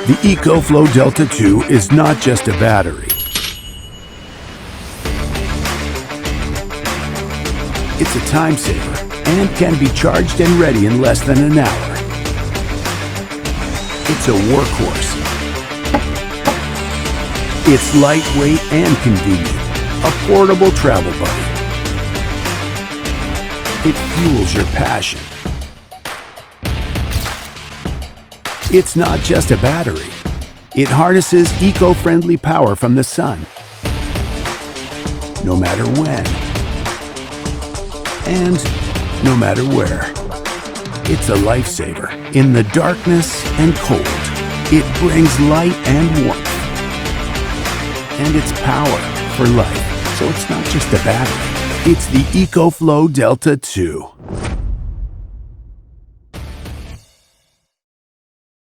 The EcoFlow Delta 2 is not just a battery. It's a time saver and can be charged and ready in less than an hour. It's a workhorse. It's lightweight and convenient, a portable travel buddy. It fuels your passion. It's not just a battery. It harnesses eco-friendly power from the sun, no matter when, and no matter where. It's a lifesaver in the darkness and cold. It brings light and warmth, and it's power for life. So it's not just a battery. It's the EcoFlow Delta 2.